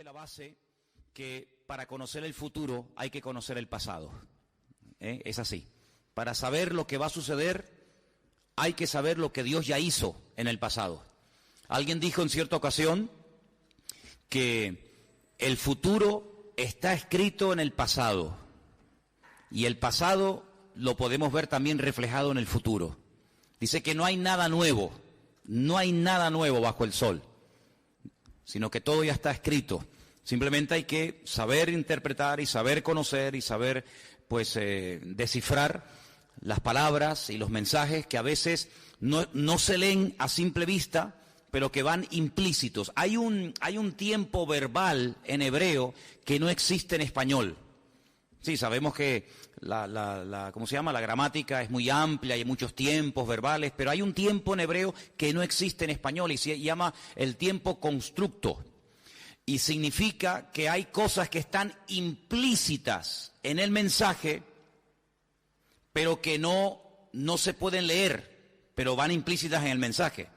la base que para conocer el futuro hay que conocer el pasado. Es así. Para saber lo que va a suceder, hay que saber lo que Dios ya hizo en el pasado. Alguien dijo en cierta ocasión que el futuro está escrito en el pasado y el pasado lo podemos ver también reflejado en el futuro. Dice que no hay nada nuevo bajo el sol, sino que todo ya está escrito. Simplemente hay que saber interpretar y saber conocer y saber, descifrar las palabras y los mensajes que a veces no se leen a simple vista, pero que van implícitos. Hay un tiempo verbal en hebreo que no existe en español. Sí, sabemos que la gramática es muy amplia, hay muchos tiempos verbales, pero hay un tiempo en hebreo que no existe en español y se llama el tiempo constructo. Y significa que hay cosas que están implícitas en el mensaje, pero que no se pueden leer, pero van implícitas en el mensaje.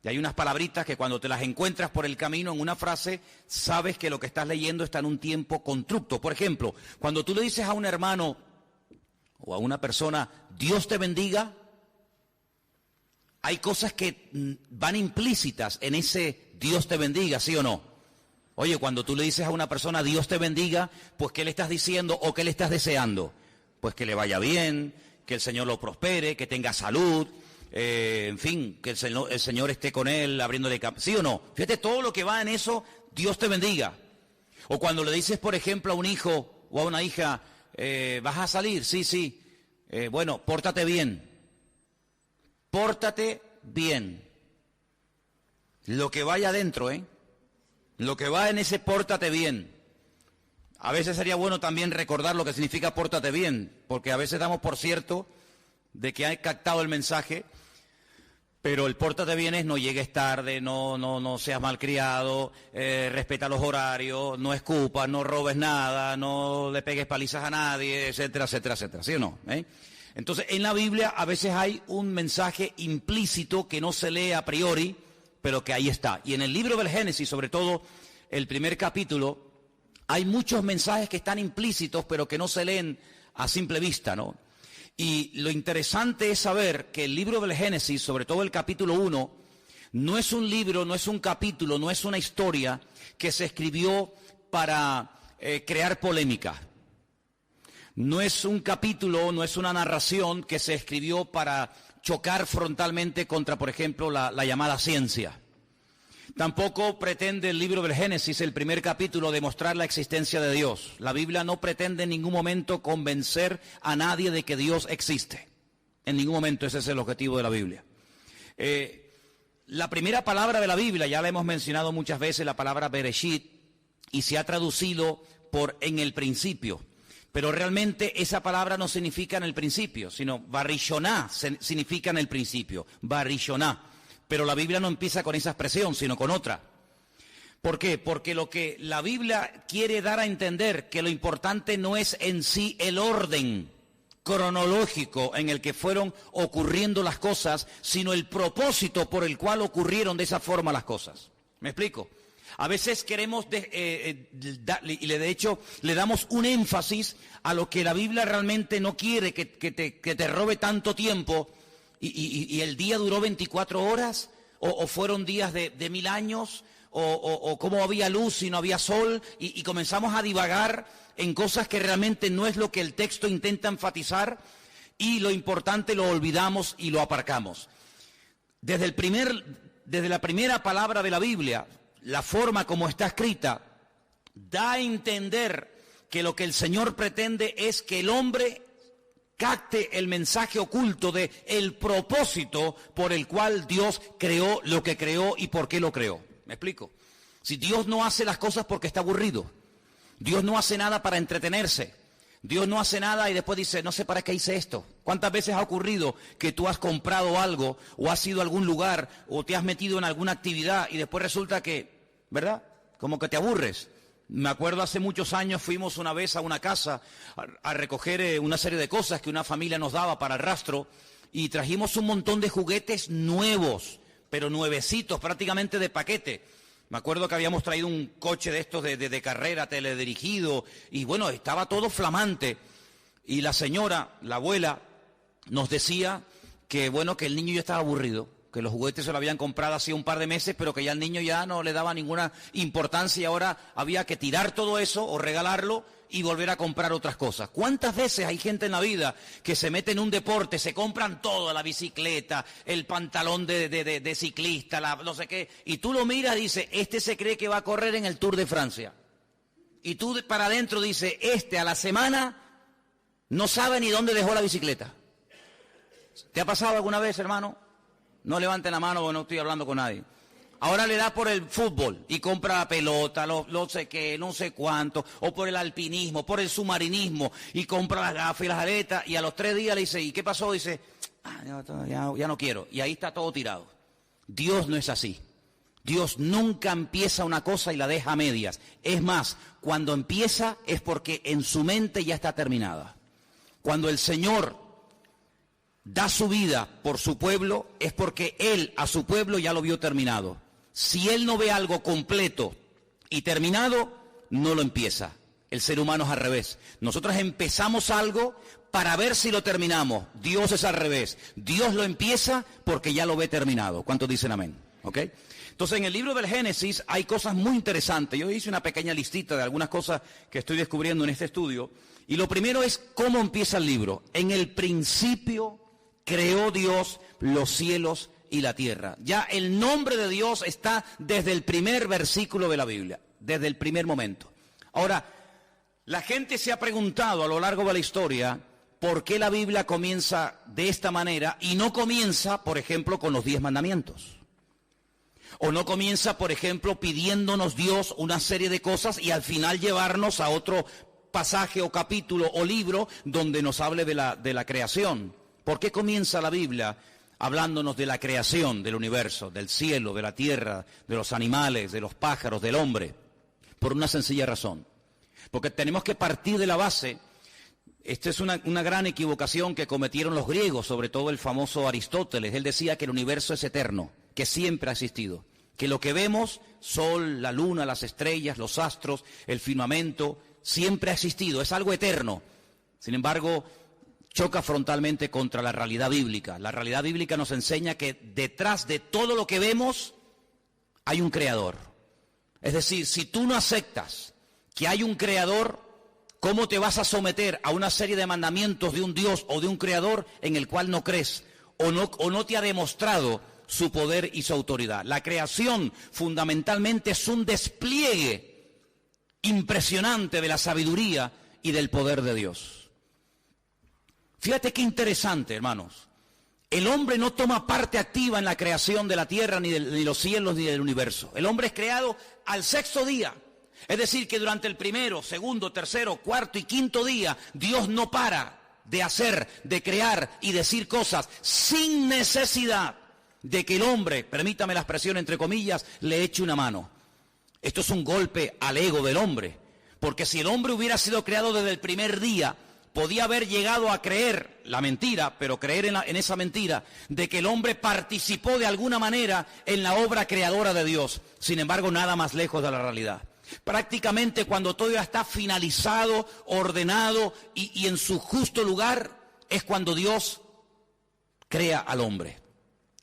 Y hay unas palabritas que cuando te las encuentras por el camino en una frase, sabes que lo que estás leyendo está en un tiempo constructo. Por ejemplo, cuando tú le dices a un hermano o a una persona, Dios te bendiga, hay cosas que van implícitas en ese Dios te bendiga, ¿sí o no? Oye, cuando tú le dices a una persona, Dios te bendiga, pues ¿qué le estás diciendo o qué le estás deseando? Pues que le vaya bien, que el Señor lo prospere, que tenga salud, en fin, que el Señor esté con él, abriéndole campo. ¿Sí o no? Fíjate todo lo que va en eso, Dios te bendiga. O cuando le dices, por ejemplo, a un hijo o a una hija, ¿vas a salir? Sí. Bueno, pórtate bien. Pórtate bien. Lo que vaya adentro, Lo que va en ese pórtate bien. A veces sería bueno también recordar lo que significa pórtate bien, porque a veces damos por cierto de que hay captado el mensaje, pero el pórtate bien es no llegues tarde, no seas malcriado, respeta los horarios, no escupas, no robes nada, no le pegues palizas a nadie, etcétera, ¿sí o no? Entonces, en la Biblia a veces hay un mensaje implícito que no se lee a priori, pero que ahí está. Y en el libro del Génesis, sobre todo el primer capítulo, hay muchos mensajes que están implícitos, pero que no se leen a simple vista, ¿no? Y lo interesante es saber que el libro del Génesis, sobre todo el capítulo 1, no es un libro, no es un capítulo, no es una historia que se escribió para crear polémica. No es un capítulo, no es una narración que se escribió para chocar frontalmente contra, por ejemplo, la llamada ciencia. Tampoco pretende el libro del Génesis, el primer capítulo, demostrar la existencia de Dios. La Biblia no pretende en ningún momento convencer a nadie de que Dios existe. En ningún momento ese es el objetivo de la Biblia. La primera palabra de la Biblia, ya la hemos mencionado muchas veces, la palabra Bereshit, y se ha traducido por en el principio. Pero realmente esa palabra no significa en el principio, sino Barishoná significa en el principio, Barishoná. Pero la Biblia no empieza con esa expresión, sino con otra. ¿Por qué? Porque lo que la Biblia quiere dar a entender que lo importante no es en sí el orden cronológico en el que fueron ocurriendo las cosas, sino el propósito por el cual ocurrieron de esa forma las cosas. ¿Me explico? A veces queremos, y de hecho le damos un énfasis a lo que la Biblia realmente no quiere, que te robe tanto tiempo. Y el día duró 24 horas, o fueron días de 1000 años, o cómo había luz y no había sol, y comenzamos a divagar en cosas que realmente no es lo que el texto intenta enfatizar, y lo importante lo olvidamos y lo aparcamos. Desde la primera palabra de la Biblia, la forma como está escrita, da a entender que lo que el Señor pretende es que el hombre capte el mensaje oculto de el propósito por el cual Dios creó lo que creó y por qué lo creó. ¿Me explico? Si Dios no hace las cosas porque está aburrido, Dios no hace nada para entretenerse, Dios no hace nada y después dice, no sé para qué hice esto. ¿Cuántas veces ha ocurrido que tú has comprado algo o has ido a algún lugar o te has metido en alguna actividad y después resulta que, ¿verdad? Como que te aburres. Me acuerdo hace muchos años fuimos una vez a una casa a recoger una serie de cosas que una familia nos daba para el rastro y trajimos un montón de juguetes nuevos, pero nuevecitos, prácticamente de paquete. Me acuerdo que habíamos traído un coche de estos de carrera, teledirigido, y bueno, estaba todo flamante. Y la señora, la abuela, nos decía que bueno, que el niño ya estaba aburrido, que los juguetes se lo habían comprado hace un par de meses, pero que ya el niño ya no le daba ninguna importancia y ahora había que tirar todo eso o regalarlo y volver a comprar otras cosas. ¿Cuántas veces hay gente en la vida que se mete en un deporte, se compran todo, la bicicleta, el pantalón de ciclista, no sé qué, y tú lo miras y dices, este se cree que va a correr en el Tour de Francia. Y tú para adentro dices, este a la semana no sabe ni dónde dejó la bicicleta. ¿Te ha pasado alguna vez, hermano? No levanten la mano porque no estoy hablando con nadie. Ahora le da por el fútbol y compra la pelota, no sé qué, no sé cuánto, o por el alpinismo, por el submarinismo, y compra las gafas y las aletas, y a los 3 días le dice, ¿y qué pasó? Dice, ya no quiero, y ahí está todo tirado. Dios no es así. Dios nunca empieza una cosa y la deja a medias. Es más, cuando empieza es porque en su mente ya está terminada. Cuando el Señor da su vida por su pueblo, es porque Él a su pueblo ya lo vio terminado. Si Él no ve algo completo y terminado, no lo empieza. El ser humano es al revés. Nosotros empezamos algo para ver si lo terminamos. Dios es al revés. Dios lo empieza porque ya lo ve terminado. ¿Cuántos dicen amén? ¿Ok? Entonces, en el libro del Génesis hay cosas muy interesantes. Yo hice una pequeña listita de algunas cosas que estoy descubriendo en este estudio. Y lo primero es cómo empieza el libro. En el principio creó Dios los cielos y la tierra. Ya el nombre de Dios está desde el primer versículo de la Biblia, desde el primer momento. Ahora, la gente se ha preguntado a lo largo de la historia por qué la Biblia comienza de esta manera y no comienza, por ejemplo, con los 10 mandamientos. O no comienza, por ejemplo, pidiéndonos Dios una serie de cosas y al final llevarnos a otro pasaje o capítulo o libro donde nos hable de la creación. ¿Por qué comienza la Biblia hablándonos de la creación del universo, del cielo, de la tierra, de los animales, de los pájaros, del hombre? Por una sencilla razón. Porque tenemos que partir de la base. Esta es una gran equivocación que cometieron los griegos, sobre todo el famoso Aristóteles. Él decía que el universo es eterno, que siempre ha existido. Que lo que vemos, sol, la luna, las estrellas, los astros, el firmamento, siempre ha existido, es algo eterno. Sin embargo, choca frontalmente contra la realidad bíblica. La realidad bíblica nos enseña que detrás de todo lo que vemos hay un creador. Es decir, si tú no aceptas que hay un creador, ¿cómo te vas a someter a una serie de mandamientos de un Dios o de un creador en el cual no crees o no te ha demostrado su poder y su autoridad? La creación fundamentalmente es un despliegue impresionante de la sabiduría y del poder de Dios. Fíjate qué interesante, hermanos. El hombre no toma parte activa en la creación de la tierra, ni los cielos, ni del universo. El hombre es creado al 6º día. Es decir, que durante el 1º, 2º, 3º, 4º y 5º día, Dios no para de hacer, de crear y decir cosas sin necesidad de que el hombre, permítame la expresión entre comillas, le eche una mano. Esto es un golpe al ego del hombre. Porque si el hombre hubiera sido creado desde el primer día, podía haber llegado a creer la mentira, pero creer en esa mentira, de que el hombre participó de alguna manera en la obra creadora de Dios. Sin embargo, nada más lejos de la realidad. Prácticamente cuando todo ya está finalizado, ordenado y en su justo lugar, es cuando Dios crea al hombre.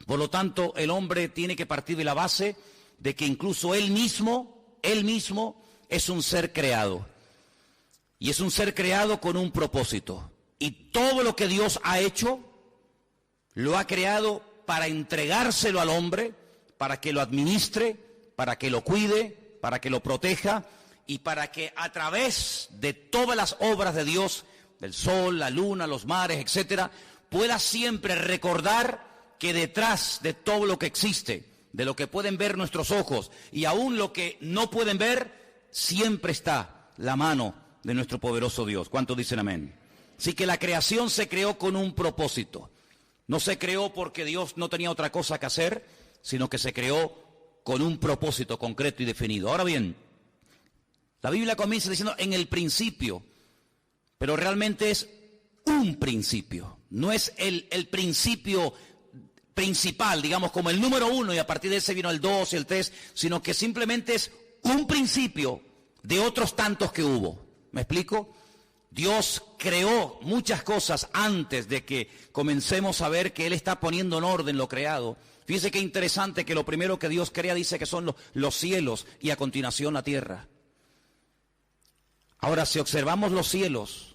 Por lo tanto, el hombre tiene que partir de la base de que incluso él mismo es un ser creado. Y es un ser creado con un propósito. Y todo lo que Dios ha hecho, lo ha creado para entregárselo al hombre, para que lo administre, para que lo cuide, para que lo proteja y para que a través de todas las obras de Dios, del sol, la luna, los mares, etcétera, pueda siempre recordar que detrás de todo lo que existe, de lo que pueden ver nuestros ojos y aún lo que no pueden ver, siempre está la mano de nuestro poderoso Dios. ¿Cuántos dicen amén? Así que la creación se creó con un propósito. No se creó porque Dios no tenía otra cosa que hacer, sino que se creó con un propósito concreto y definido. Ahora bien, la Biblia comienza diciendo en el principio, pero realmente es un principio. No es el principio principal, digamos, como el número 1, y a partir de ese vino el 2 y el 3, sino que simplemente es un principio de otros tantos que hubo. ¿Me explico? Dios creó muchas cosas antes de que comencemos a ver que Él está poniendo en orden lo creado. Fíjense qué interesante que lo primero que Dios crea dice que son los cielos y a continuación la tierra. Ahora, si observamos los cielos,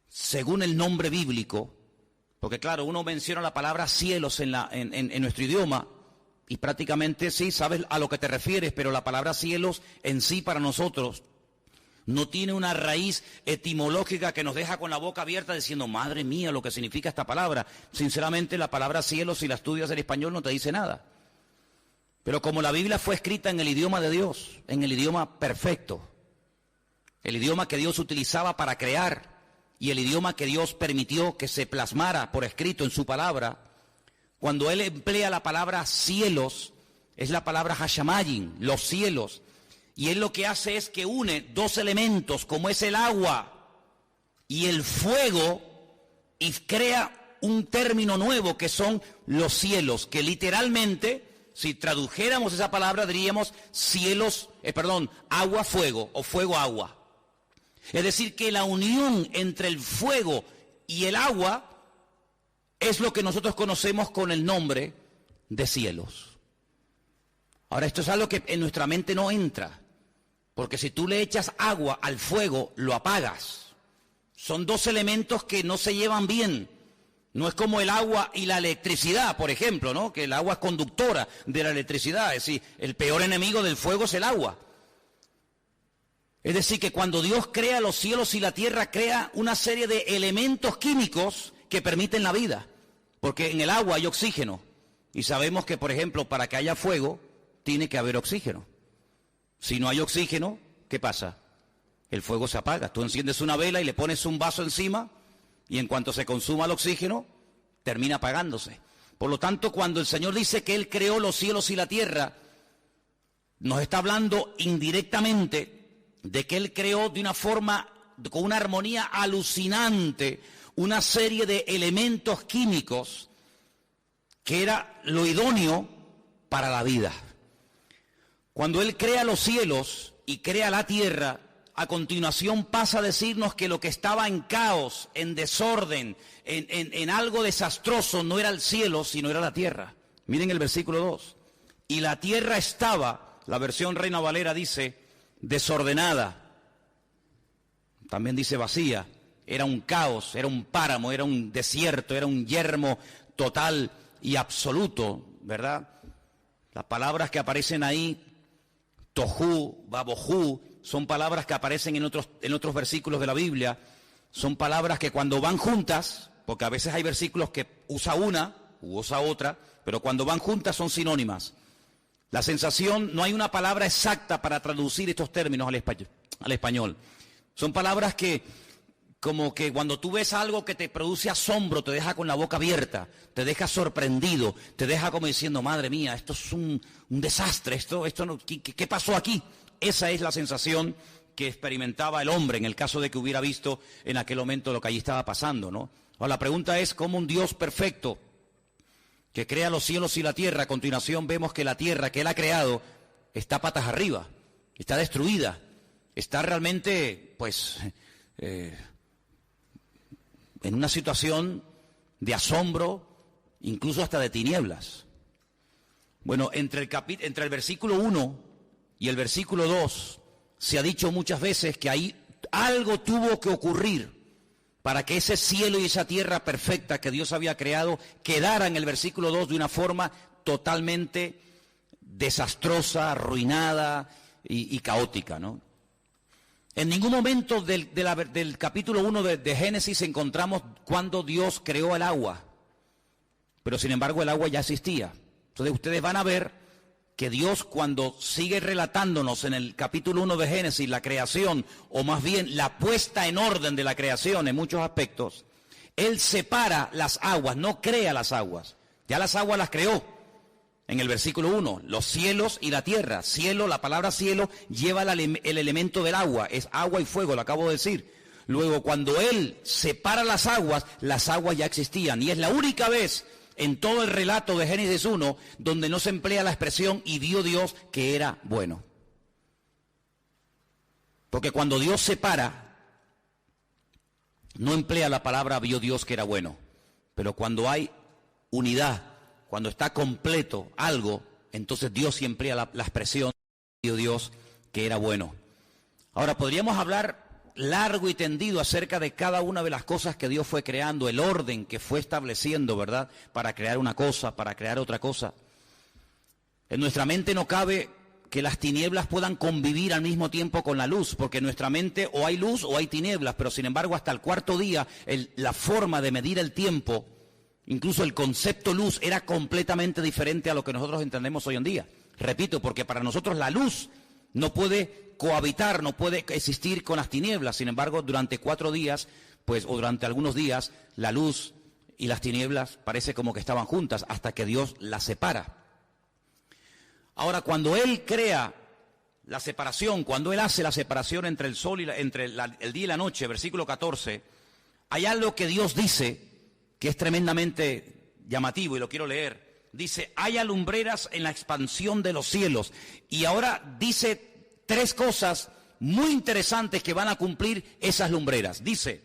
según el nombre bíblico, porque claro, uno menciona la palabra cielos en nuestro idioma, y prácticamente sí, sabes a lo que te refieres, pero la palabra cielos en sí para nosotros no tiene una raíz etimológica que nos deja con la boca abierta diciendo, madre mía, lo que significa esta palabra. Sinceramente, la palabra cielos, si la estudias en español, no te dice nada. Pero como la Biblia fue escrita en el idioma de Dios, en el idioma perfecto, el idioma que Dios utilizaba para crear y el idioma que Dios permitió que se plasmara por escrito en su palabra, cuando Él emplea la palabra cielos, es la palabra Hashamayim, los cielos. Y Él lo que hace es que une dos elementos, como es el agua y el fuego, y crea un término nuevo que son los cielos, que literalmente, si tradujéramos esa palabra, diríamos cielos, agua, fuego o fuego, agua. Es decir, que la unión entre el fuego y el agua es lo que nosotros conocemos con el nombre de cielos. Ahora, esto es algo que en nuestra mente no entra, porque si tú le echas agua al fuego, lo apagas. Son dos elementos que no se llevan bien. No es como el agua y la electricidad, por ejemplo, ¿no? Que el agua es conductora de la electricidad. Es decir, el peor enemigo del fuego es el agua. Es decir, que cuando Dios crea los cielos y la tierra, crea una serie de elementos químicos que permiten la vida. Porque en el agua hay oxígeno. Y sabemos que, por ejemplo, para que haya fuego, tiene que haber oxígeno. Si no hay oxígeno, ¿qué pasa? El fuego se apaga. Tú enciendes una vela y le pones un vaso encima, y en cuanto se consuma el oxígeno, termina apagándose. Por lo tanto, cuando el Señor dice que Él creó los cielos y la tierra, nos está hablando indirectamente de que Él creó de una forma, con una armonía alucinante, una serie de elementos químicos que era lo idóneo para la vida. Cuando Él crea los cielos y crea la tierra, a continuación pasa a decirnos que lo que estaba en caos, en desorden, en algo desastroso, no era el cielo, sino era la tierra. Miren el versículo 2. Y la tierra estaba, la versión Reina Valera dice, desordenada, también dice vacía, era un caos, era un páramo, era un desierto, era un yermo total y absoluto, ¿verdad? Las palabras que aparecen ahí, tohu, babohu, son palabras que aparecen en otros versículos de la Biblia, son palabras que cuando van juntas, porque a veces hay versículos que usa una u usa otra, pero cuando van juntas son sinónimas. La sensación, no hay una palabra exacta para traducir estos términos al español. Son palabras que, como que cuando tú ves algo que te produce asombro, te deja con la boca abierta, te deja sorprendido, te deja como diciendo, madre mía, esto es un desastre, esto no, ¿qué pasó aquí? Esa es la sensación que experimentaba el hombre en el caso de que hubiera visto en aquel momento lo que allí estaba pasando, ¿no? Ahora, la pregunta es, ¿cómo un Dios perfecto que crea los cielos y la tierra, a continuación vemos que la tierra que Él ha creado está patas arriba, está destruida, está realmente, pues, en una situación de asombro, incluso hasta de tinieblas? Bueno, entre el versículo 1 y el versículo 2 se ha dicho muchas veces que ahí algo tuvo que ocurrir para que ese cielo y esa tierra perfecta que Dios había creado quedara en el versículo 2 de una forma totalmente desastrosa, arruinada y caótica, ¿no? En ningún momento del capítulo 1 de Génesis encontramos cuando Dios creó el agua, pero sin embargo el agua ya existía. Entonces ustedes van a ver que Dios, cuando sigue relatándonos en el capítulo 1 de Génesis la creación, o más bien la puesta en orden de la creación en muchos aspectos, Él separa las aguas, no crea las aguas. Ya las aguas las creó en el versículo 1, los cielos y la tierra. Cielo, la palabra cielo lleva el elemento del agua, es agua y fuego, lo acabo de decir. Luego, cuando Él separa las aguas ya existían, y es la única vez en todo el relato de Génesis 1 donde no se emplea la expresión y vio Dios que era bueno. Porque cuando Dios separa, no emplea la palabra vio Dios que era bueno. Pero cuando hay unidad, cuando está completo algo, entonces Dios sí emplea la expresión vio Dios que era bueno. Ahora, podríamos hablar largo y tendido acerca de cada una de las cosas que Dios fue creando, el orden que fue estableciendo, ¿verdad? Para crear una cosa, para crear otra cosa. En nuestra mente no cabe que las tinieblas puedan convivir al mismo tiempo con la luz, porque en nuestra mente o hay luz o hay tinieblas, pero sin embargo hasta el cuarto día la forma de medir el tiempo, incluso el concepto luz, era completamente diferente a lo que nosotros entendemos hoy en día. Repito, porque para nosotros la luz no puede cohabitar, no puede existir con las tinieblas. Sin embargo, durante 4 días, o durante algunos días, la luz y las tinieblas parece como que estaban juntas hasta que Dios las separa. Ahora, cuando Él crea la separación, cuando Él hace la separación entre el sol y el día y la noche, versículo 14, hay algo que Dios dice que es tremendamente llamativo y lo quiero leer. Dice, haya lumbreras en la expansión de los cielos. Y ahora dice 3 cosas muy interesantes que van a cumplir esas lumbreras. Dice,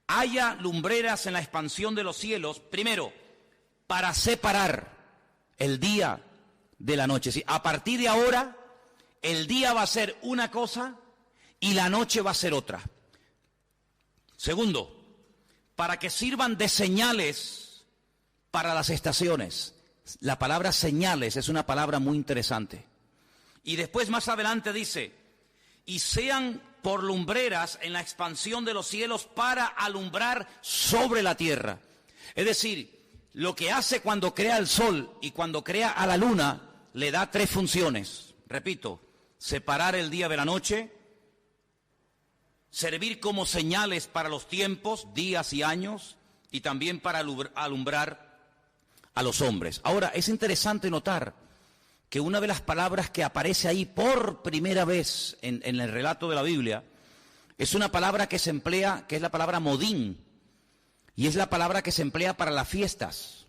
haya lumbreras en la expansión de los cielos, primero, para separar el día de la noche. ¿Sí? A partir de ahora, el día va a ser una cosa y la noche va a ser otra. Segundo, para que sirvan de señales para las estaciones. La palabra señales es una palabra muy interesante. Y después más adelante dice, y sean por lumbreras en la expansión de los cielos para alumbrar sobre la tierra. Es decir, lo que hace cuando crea el sol y cuando crea a la luna, le da 3 funciones. Repito, separar el día de la noche, servir como señales para los tiempos, días y años, y también para alumbrar a los hombres. Ahora, es interesante notar que una de las palabras que aparece ahí por primera vez en el relato de la Biblia es una palabra que se emplea, que es la palabra modín, y es la palabra que se emplea para las fiestas.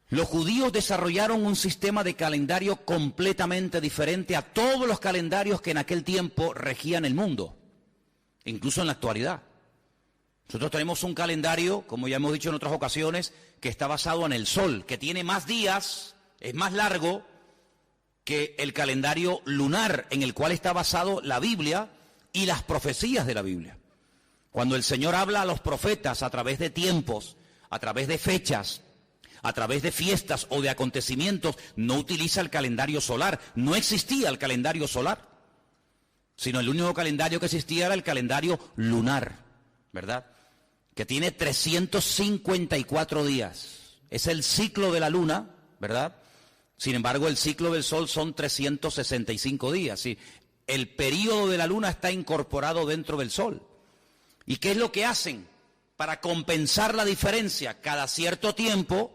Los judíos desarrollaron un sistema de calendario completamente diferente a todos los calendarios que en aquel tiempo regían el mundo, incluso en la actualidad. Nosotros tenemos un calendario, como ya hemos dicho en otras ocasiones, que está basado en el sol, que tiene más días, es más largo que el calendario lunar en el cual está basado la Biblia y las profecías de la Biblia. Cuando el Señor habla a los profetas a través de tiempos, a través de fechas, a través de fiestas o de acontecimientos, no utiliza el calendario solar. No existía el calendario solar, sino el único calendario que existía era el calendario lunar, ¿verdad? Que tiene 354 días. Es el ciclo de la luna, ¿verdad? Sin embargo, el ciclo del sol son 365 días. ¿Sí? El período de la luna está incorporado dentro del sol. ¿Y qué es lo que hacen? Para compensar la diferencia, cada cierto tiempo,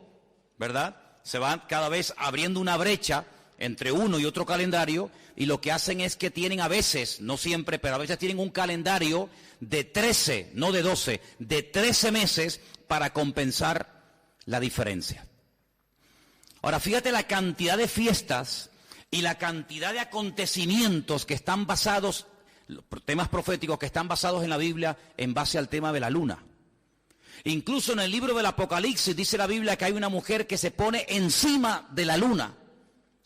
¿verdad? Se van cada vez abriendo una brecha entre uno y otro calendario, y lo que hacen es que tienen a veces, no siempre, pero a veces tienen un calendario de 13, no de 12, de 13 meses para compensar la diferencia. Ahora, fíjate la cantidad de fiestas y la cantidad de acontecimientos que están basados, temas proféticos que están basados en la Biblia en base al tema de la luna. Incluso en el libro del Apocalipsis dice la Biblia que hay una mujer que se pone encima de la luna.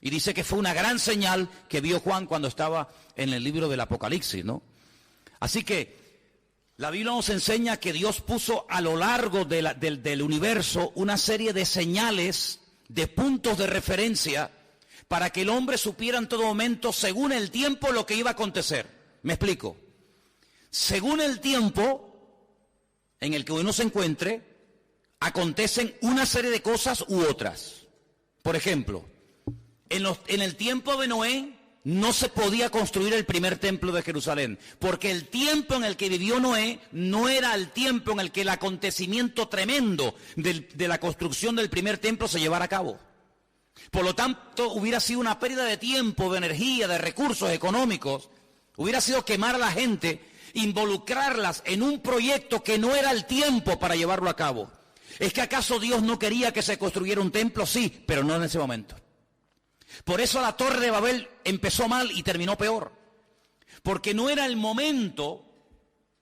Y dice que fue una gran señal que vio Juan cuando estaba en el libro del Apocalipsis, ¿no? Así que la Biblia nos enseña que Dios puso a lo largo del universo una serie de señales, de puntos de referencia, para que el hombre supiera en todo momento, según el tiempo, lo que iba a acontecer. Me explico. Según el tiempo en el que uno se encuentre, acontecen una serie de cosas u otras. Por ejemplo, en el tiempo de Noé no se podía construir el primer templo de Jerusalén, porque el tiempo en el que vivió Noé no era el tiempo en el que el acontecimiento tremendo de la construcción del primer templo se llevara a cabo. Por lo tanto, hubiera sido una pérdida de tiempo, de energía, de recursos económicos, hubiera sido quemar a la gente, involucrarlas en un proyecto que no era el tiempo para llevarlo a cabo. ¿Es que acaso Dios no quería que se construyera un templo? Sí, pero no en ese momento. Por eso la Torre de Babel empezó mal y terminó peor. Porque no era el momento,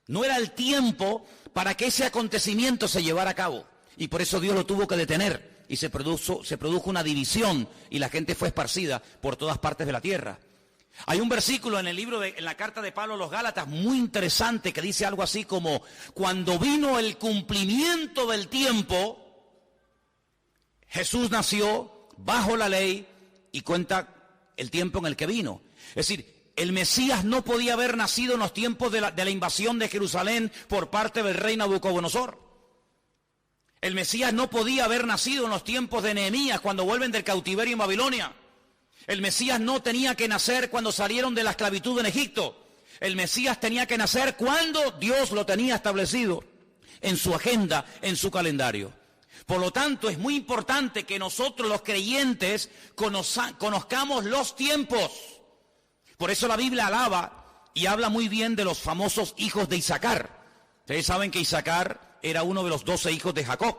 no era el tiempo para que ese acontecimiento se llevara a cabo. Y por eso Dios lo tuvo que detener. Y se produjo una división y la gente fue esparcida por todas partes de la tierra. Hay un versículo en el libro, en la carta de Pablo a los Gálatas, muy interesante, que dice algo así como: cuando vino el cumplimiento del tiempo, Jesús nació bajo la ley, y cuenta el tiempo en el que vino. Es decir, el Mesías no podía haber nacido en los tiempos de la invasión de Jerusalén por parte del rey Nabucodonosor. El Mesías no podía haber nacido en los tiempos de Nehemías, cuando vuelven del cautiverio en Babilonia. El Mesías no tenía que nacer cuando salieron de la esclavitud en Egipto. El Mesías tenía que nacer cuando Dios lo tenía establecido en su agenda, en su calendario. Por lo tanto, es muy importante que nosotros los creyentes conozcamos los tiempos. Por eso la Biblia alaba y habla muy bien de los famosos hijos de Isaacar. Ustedes saben que Isaacar era uno de los 12 hijos de Jacob.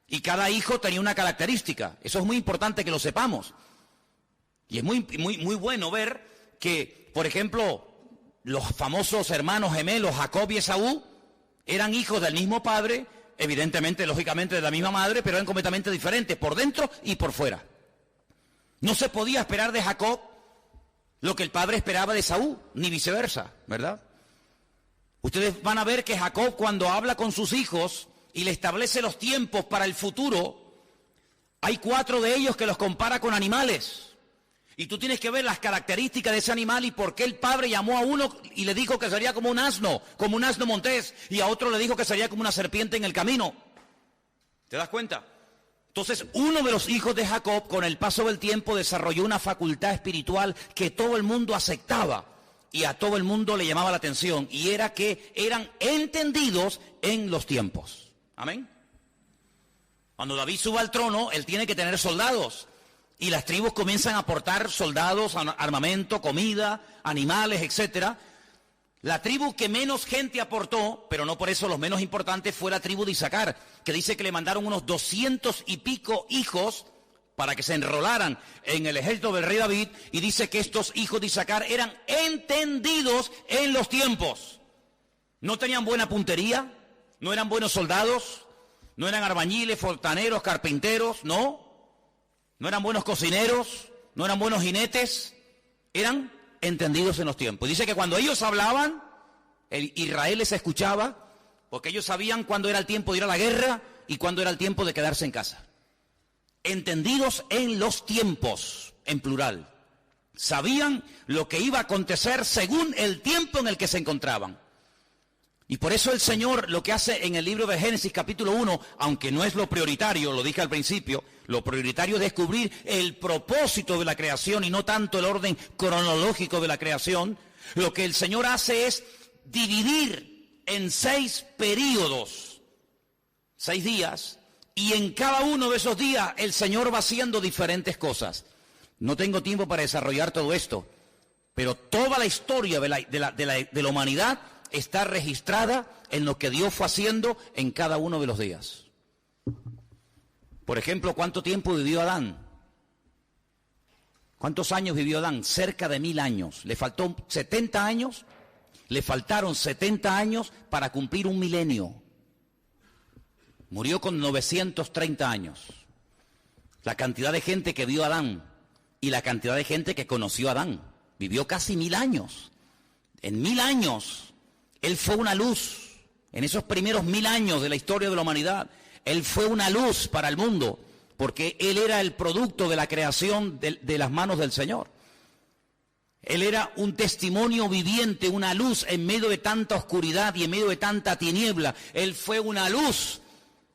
Y cada hijo tenía una característica. Eso es muy importante que lo sepamos. Y es muy bueno ver que, por ejemplo, los famosos hermanos gemelos Jacob y Esaú eran hijos del mismo padre, evidentemente, lógicamente de la misma madre, pero eran completamente diferentes por dentro y por fuera. No se podía esperar de Jacob lo que el padre esperaba de Esaú, ni viceversa, ¿verdad? Ustedes van a ver que Jacob, cuando habla con sus hijos y le establece los tiempos para el futuro, hay 4 de ellos que los compara con animales. Y tú tienes que ver las características de ese animal y por qué el padre llamó a uno y le dijo que sería como un asno montés, y a otro le dijo que sería como una serpiente en el camino. ¿Te das cuenta? Entonces, uno de los hijos de Jacob, con el paso del tiempo, desarrolló una facultad espiritual que todo el mundo aceptaba y a todo el mundo le llamaba la atención, y era que eran entendidos en los tiempos. Amén. Cuando David suba al trono, él tiene que tener soldados. Y las tribus comienzan a aportar soldados, armamento, comida, animales, etc. La tribu que menos gente aportó, pero no por eso los menos importantes, fue la tribu de Isaacar, que dice que le mandaron unos 200 y pico hijos para que se enrolaran en el ejército del rey David, y dice que estos hijos de Isaacar eran entendidos en los tiempos. No tenían buena puntería, no eran buenos soldados, no eran albañiles, fontaneros, carpinteros, no eran buenos cocineros, no eran buenos jinetes, eran entendidos en los tiempos. Dice que cuando ellos hablaban, Israel les escuchaba, porque ellos sabían cuándo era el tiempo de ir a la guerra y cuándo era el tiempo de quedarse en casa. Entendidos en los tiempos, en plural. Sabían lo que iba a acontecer según el tiempo en el que se encontraban. Y por eso el Señor lo que hace en el libro de Génesis capítulo 1, aunque no es lo prioritario, lo dije al principio, lo prioritario es descubrir el propósito de la creación y no tanto el orden cronológico de la creación. Lo que el Señor hace es dividir en 6 períodos, 6 días, y en cada uno de esos días el Señor va haciendo diferentes cosas. No tengo tiempo para desarrollar todo esto, pero toda la historia de la humanidad está registrada en lo que Dios fue haciendo en cada uno de los días. Por ejemplo, ¿cuánto tiempo vivió Adán? ¿Cuántos años vivió Adán? Cerca de 1000 años. Le faltó 70 años, le faltaron 70 años para cumplir un milenio. Murió con 930 años. La cantidad de gente que vio a Adán y la cantidad de gente que conoció a Adán. Vivió casi 1000 años. En 1000 años él fue una luz. En esos primeros 1000 años de la historia de la humanidad, él fue una luz para el mundo, porque él era el producto de la creación de las manos del Señor. Él era un testimonio viviente, una luz en medio de tanta oscuridad y en medio de tanta tiniebla. Él fue una luz.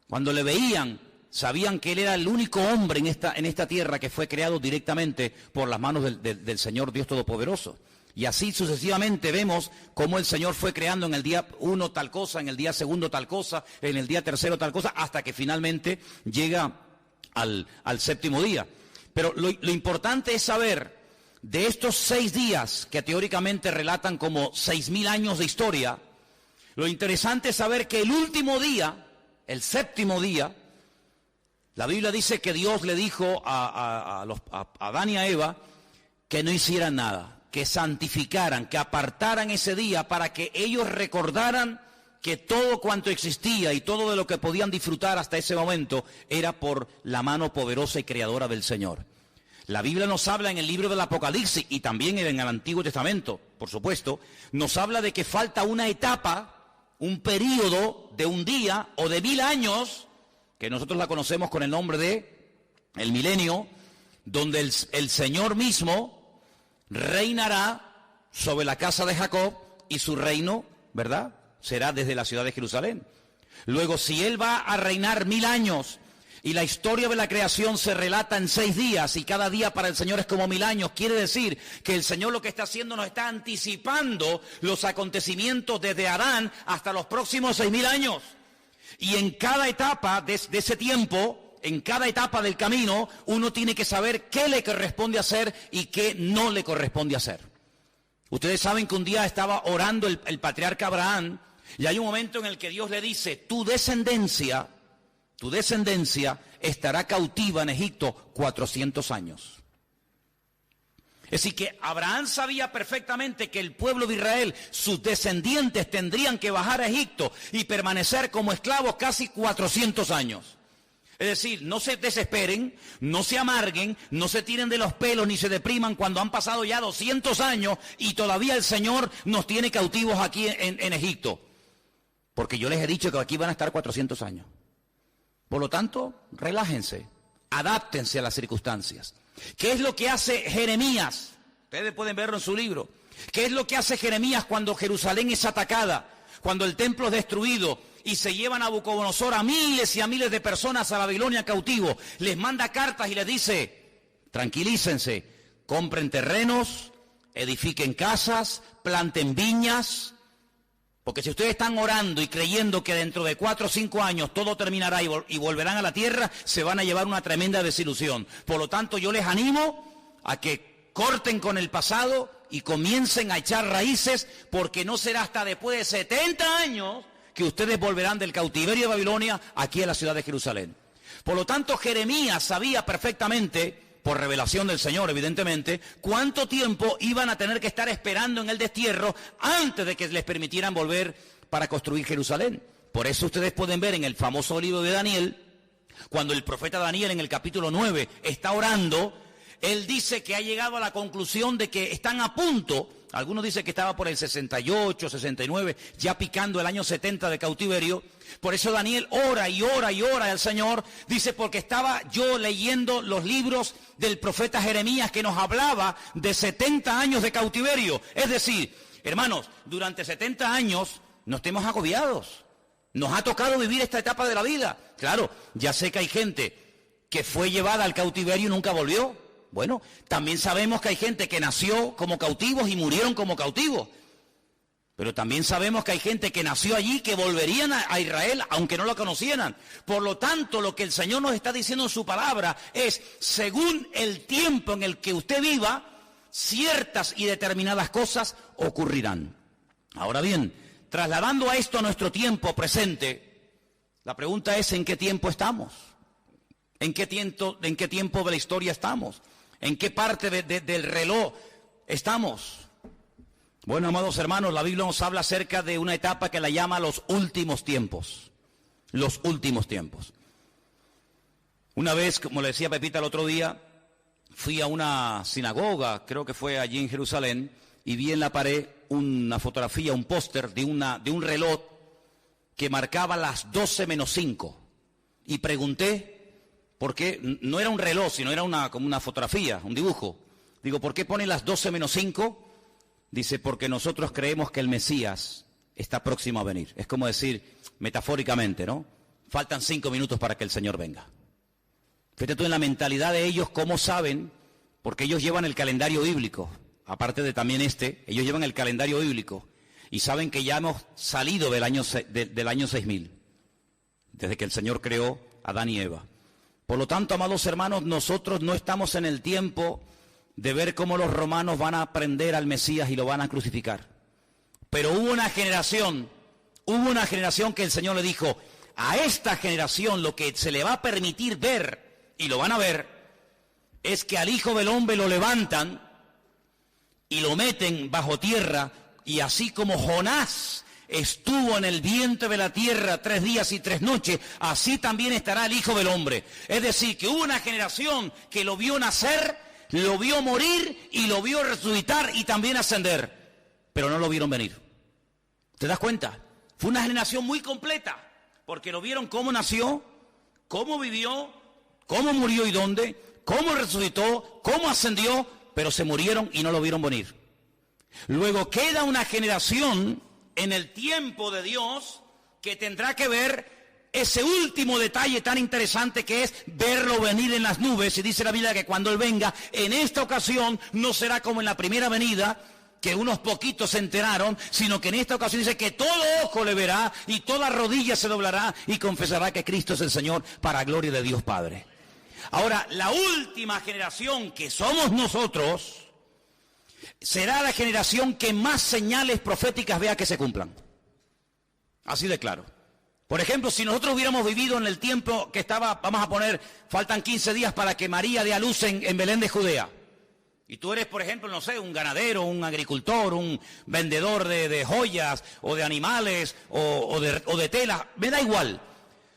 Cuando le veían, sabían que él era el único hombre en esta tierra que fue creado directamente por las manos del Señor Dios Todopoderoso. Y así sucesivamente vemos cómo el Señor fue creando en el día 1 tal cosa, en el día 2 tal cosa, en el día 3 tal cosa, hasta que finalmente llega al 7º día. Pero lo importante es saber, de estos 6 días que teóricamente relatan como 6000 años de historia, lo interesante es saber que el último día el séptimo día, la Biblia dice que Dios le dijo a Adán y a Eva que no hicieran nada, que santificaran, que apartaran ese día para que ellos recordaran que todo cuanto existía y todo de lo que podían disfrutar hasta ese momento era por la mano poderosa y creadora del Señor. La Biblia nos habla en el libro del Apocalipsis y también en el Antiguo Testamento, por supuesto, nos habla de que falta una etapa, un período de un día o de 1000 años, que nosotros la conocemos con el nombre de el milenio, donde el Señor mismo reinará sobre la casa de Jacob y su reino, ¿verdad?, será desde la ciudad de Jerusalén. Luego, si Él va a reinar 1000 años y la historia de la creación se relata en 6 días y cada día para el Señor es como 1000 años, quiere decir que el Señor lo que está haciendo nos está anticipando los acontecimientos desde Adán hasta los próximos 6000 años. Y en cada etapa de ese tiempo, en cada etapa del camino, uno tiene que saber qué le corresponde hacer y qué no le corresponde hacer. Ustedes saben que un día estaba orando el patriarca Abraham y hay un momento en el que Dios le dice, tu descendencia estará cautiva en Egipto 400 años. Es decir, que Abraham sabía perfectamente que el pueblo de Israel, sus descendientes, tendrían que bajar a Egipto y permanecer como esclavos casi 400 años. Es decir, no se desesperen, no se amarguen, no se tiren de los pelos ni se depriman cuando han pasado ya 200 años y todavía el Señor nos tiene cautivos aquí en Egipto. Porque yo les he dicho que aquí van a estar 400 años. Por lo tanto, relájense, adáptense a las circunstancias. ¿Qué es lo que hace Jeremías? Ustedes pueden verlo en su libro. ¿Qué es lo que hace Jeremías cuando Jerusalén es atacada? Cuando el templo es destruido y se llevan a Nabucodonosor a miles y a miles de personas a Babilonia cautivo. Les manda cartas y les dice, tranquilícense, compren terrenos, edifiquen casas, planten viñas. Porque si ustedes están orando y creyendo que dentro de 4 o 5 años todo terminará y volverán a la tierra, se van a llevar una tremenda desilusión. Por lo tanto, yo les animo a que corten con el pasado y comiencen a echar raíces, porque no será hasta después de 70 años que ustedes volverán del cautiverio de Babilonia aquí a la ciudad de Jerusalén. Por lo tanto, Jeremías sabía perfectamente, por revelación del Señor, evidentemente, cuánto tiempo iban a tener que estar esperando en el destierro antes de que les permitieran volver para construir Jerusalén. Por eso ustedes pueden ver en el famoso libro de Daniel, cuando el profeta Daniel en el capítulo 9 está orando, él dice que ha llegado a la conclusión de que están a punto. Algunos dicen que estaba por el 68, 69, ya picando el año 70 de cautiverio. Por eso Daniel ora y ora y ora al Señor. Dice, porque estaba yo leyendo los libros del profeta Jeremías que nos hablaba de 70 años de cautiverio. Es decir, hermanos, durante 70 años no estemos agobiados. Nos ha tocado vivir esta etapa de la vida. Claro, ya sé que hay gente que fue llevada al cautiverio y nunca volvió. Bueno, también sabemos que hay gente que nació como cautivos y murieron como cautivos. Pero también sabemos que hay gente que nació allí que volverían a Israel aunque no lo conocieran. Por lo tanto, lo que el Señor nos está diciendo en su palabra es, según el tiempo en el que usted viva, ciertas y determinadas cosas ocurrirán. Ahora bien, trasladando a esto a nuestro tiempo presente, la pregunta es, ¿en qué tiempo estamos? ¿En qué tiempo de la historia estamos? ¿En qué parte del reloj estamos? Bueno, amados hermanos, la Biblia nos habla acerca de una etapa que la llama los últimos tiempos. Los últimos tiempos. Una vez, como le decía Pepita el otro día, fui a una sinagoga, creo que fue allí en Jerusalén, y vi en la pared una fotografía, un póster de un reloj que marcaba las 12 menos 5. Y pregunté, porque no era un reloj, sino era como una fotografía, un dibujo. Digo, ¿por qué pone las 12 menos 5? Dice, porque nosotros creemos que el Mesías está próximo a venir. Es como decir, metafóricamente, ¿no? Faltan 5 minutos para que el Señor venga. Fíjate tú en la mentalidad de ellos, cómo saben, porque ellos llevan el calendario bíblico. Aparte de también ellos llevan el calendario bíblico. Y saben que ya hemos salido del año 6000. Desde que el Señor creó a Adán y Eva. Por lo tanto, amados hermanos, nosotros no estamos en el tiempo de ver cómo los romanos van a prender al Mesías y lo van a crucificar. Pero hubo una generación que el Señor le dijo, a esta generación lo que se le va a permitir ver, y lo van a ver, es que al Hijo del Hombre lo levantan y lo meten bajo tierra, y así como Jonás estuvo en el vientre de la tierra 3 días y 3 noches, así también estará el Hijo del Hombre. Es decir, que hubo una generación que lo vio nacer, lo vio morir y lo vio resucitar y también ascender, pero no lo vieron venir. ¿Te das cuenta? Fue una generación muy completa, porque lo vieron cómo nació, cómo vivió, cómo murió y dónde, cómo resucitó, cómo ascendió, pero se murieron y no lo vieron venir. Luego queda una generación en el tiempo de Dios que tendrá que ver ese último detalle tan interesante, que es verlo venir en las nubes. Y dice la Biblia que cuando Él venga, en esta ocasión no será como en la primera venida, que unos poquitos se enteraron, sino que en esta ocasión dice que todo ojo le verá y toda rodilla se doblará y confesará que Cristo es el Señor, para gloria de Dios Padre. Ahora, la última generación, que somos nosotros, será la generación que más señales proféticas vea que se cumplan. Así de claro. Por ejemplo, si nosotros hubiéramos vivido en el tiempo que estaba, vamos a poner, faltan 15 días para que María dé a luz en Belén de Judea. Y tú eres, por ejemplo, no sé, un ganadero, un agricultor, un vendedor de joyas o de animales o de telas, me da igual.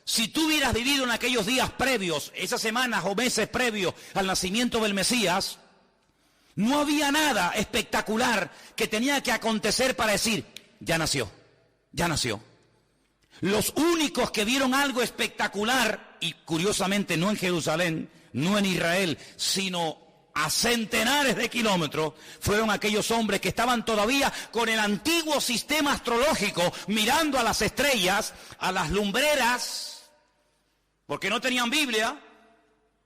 Si tú hubieras vivido en aquellos días previos, esas semanas o meses previos al nacimiento del Mesías, no había nada espectacular que tenía que acontecer para decir, ya nació, ya nació. Los únicos que vieron algo espectacular, y curiosamente no en Jerusalén, no en Israel, sino a centenares de kilómetros, fueron aquellos hombres que estaban todavía con el antiguo sistema astrológico, mirando a las estrellas, a las lumbreras, porque no tenían Biblia.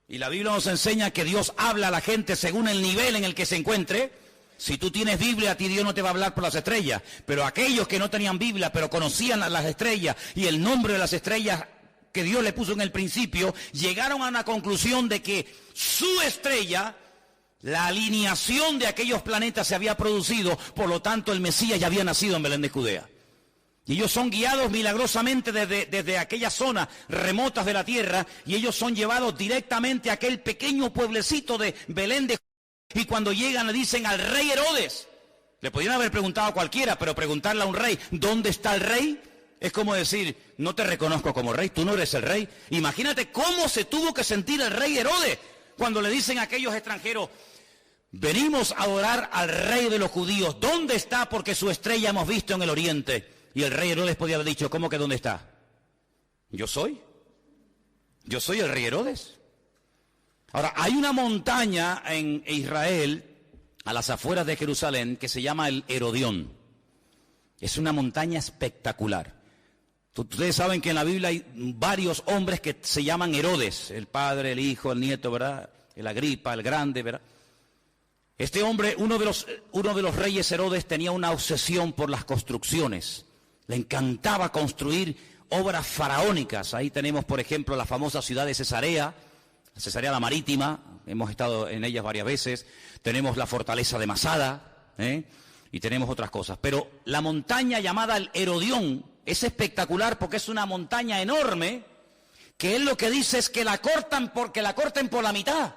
Y la Biblia nos enseña que Dios habla a la gente según el nivel en el que se encuentre. Si tú tienes Biblia, a ti Dios no te va a hablar por las estrellas. Pero aquellos que no tenían Biblia, pero conocían las estrellas y el nombre de las estrellas que Dios le puso en el principio, llegaron a una conclusión de que su estrella, la alineación de aquellos planetas se había producido, por lo tanto el Mesías ya había nacido en Belén de Judea. Y ellos son guiados milagrosamente desde aquellas zonas remotas de la tierra, y ellos son llevados directamente a aquel pequeño pueblecito de Belén de Judea. Y cuando llegan le dicen al rey Herodes, le podrían haber preguntado a cualquiera, pero preguntarle a un rey, ¿dónde está el rey? Es como decir, no te reconozco como rey, tú no eres el rey. Imagínate cómo se tuvo que sentir el rey Herodes cuando le dicen a aquellos extranjeros, venimos a adorar al rey de los judíos, ¿dónde está? Porque su estrella hemos visto en el oriente. Y el rey Herodes podía haber dicho, ¿cómo que dónde está? Yo soy el rey Herodes. Ahora, hay una montaña en Israel, a las afueras de Jerusalén, que se llama el Herodión. Es una montaña espectacular. Ustedes saben que en la Biblia hay varios hombres que se llaman Herodes, el padre, el hijo, el nieto, ¿verdad? El Agripa, el grande, ¿verdad? Este hombre, uno de los reyes Herodes, tenía una obsesión por las construcciones. Le encantaba construir obras faraónicas. Ahí tenemos, por ejemplo, la famosa ciudad de Cesarea, la Marítima, hemos estado en ellas varias veces. Tenemos la fortaleza de Masada, y tenemos otras cosas. Pero la montaña llamada el Herodión es espectacular porque es una montaña enorme, que él lo que dice es que la corten por la mitad.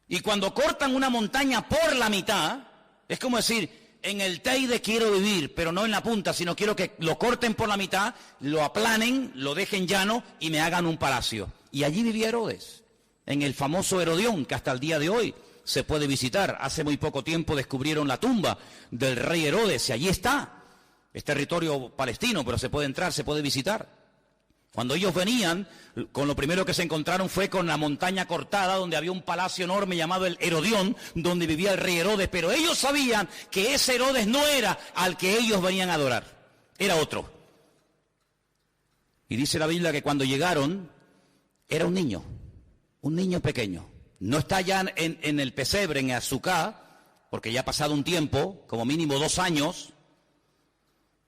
Y cuando cortan una montaña por la mitad, es como decir, en el Teide quiero vivir, pero no en la punta, sino quiero que lo corten por la mitad, lo aplanen, lo dejen llano y me hagan un palacio. Y allí vivía Herodes, en el famoso Herodión, que hasta el día de hoy se puede visitar. Hace muy poco tiempo descubrieron la tumba del rey Herodes y allí está. Es territorio palestino, pero se puede entrar, se puede visitar. Cuando ellos venían, con lo primero que se encontraron fue con la montaña cortada, donde había un palacio enorme llamado el Herodión, donde vivía el rey Herodes, pero ellos sabían que ese Herodes no era al que ellos venían a adorar, era otro. Y dice la Biblia que cuando llegaron, era un niño pequeño. No está ya en el pesebre, en Azúcar, porque ya ha pasado un tiempo, como mínimo 2 años,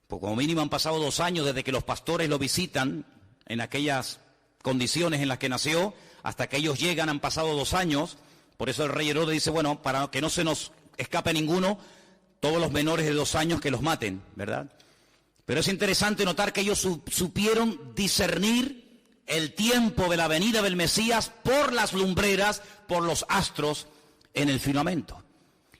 pues como mínimo han pasado 2 años desde que los pastores lo visitan, en aquellas condiciones en las que nació, hasta que ellos llegan han pasado 2 años. Por eso el rey Herodes dice, bueno, para que no se nos escape ninguno, todos los menores de 2 años que los maten, ¿verdad? Pero es interesante notar que ellos supieron discernir el tiempo de la venida del Mesías por las lumbreras, por los astros en el firmamento.